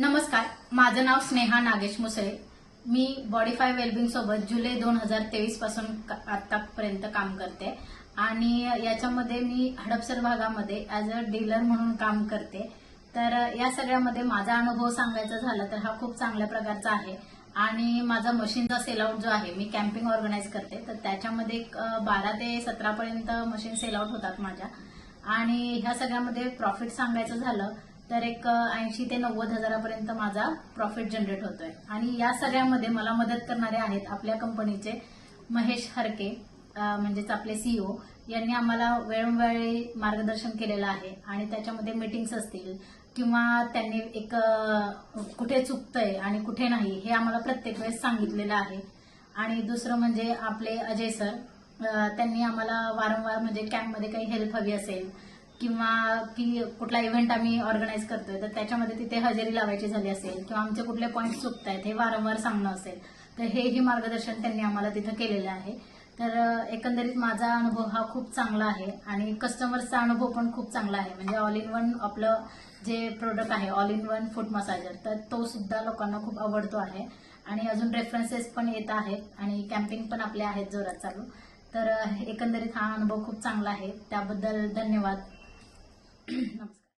नमस्कार, माझं नाव स्नेहा नागेश मुसळे। मी बॉडीफाय वेलबिंग सोबत जुलै 2023 पासून आतापर्यंत काम करते आणि याच्यामध्ये मी हडपसर भागामध्ये ॲज अ डीलर म्हणून काम करते। तर या सगळ्यामध्ये माझा अनुभव सांगायचा झाला तर हा खूप चांगल्या प्रकारचा आहे आणि माझा मशीनचा सेल आउट जो आहे, मी कॅम्पिंग ऑर्गनाईज करते तर त्याच्यामध्ये 12 ते 17 पर्यंत मशीन सेल आउट होतात माझ्या। आणि ह्या सगळ्यामध्ये प्रॉफिट सांगायचं झालं तर 80 ते 90 हजारापर्यंत माझा प्रॉफिट जनरेट होतोय। आणि या सगळ्यामध्ये मला मदत करणारे आहेत आपल्या कंपनीचे महेश हरके, म्हणजेच आपले सीईओ यांनी आम्हाला वेळोवेळी मार्गदर्शन केलेलं आहे आणि त्याच्यामध्ये मीटिंग्स असतील किंवा त्यांनी कुठे चुकतंय आणि कुठे नाही हे आम्हाला प्रत्येक वेळेस सांगितलेलं आहे। आणि दुसरं म्हणजे आपले अजय सर, त्यांनी आम्हाला वारंवार म्हणजे कॅम्पमध्ये काही हेल्प हवी असेल किंवा की कुठला इव्हेंट आम्ही ऑर्गनाईज करतोय तर त्याच्यामध्ये तिथे हजेरी लावायची झाली असेल किंवा आमचे कुठले पॉईंट चुकत आहेत हे वारंवार सांगणं असेल तर हेही मार्गदर्शन त्यांनी आम्हाला तिथं केलेलं आहे। तर एकंदरीत माझा अनुभव हा खूप चांगला आहे आणि कस्टमर्सचा अनुभव पण खूप चांगला आहे। म्हणजे ऑल इन वन आपलं जे प्रोडक्ट आहे, all in one foot massager, तर तो सुद्धा लोकांना खूप आवडतो आहे आणि अजून रेफरन्सेस पण येत आहेत आणि कॅम्पिंग पण आपले आहेत जोरात चालू। तर एकंदरीत हा अनुभव खूप चांगला आहे, त्याबद्दल धन्यवाद।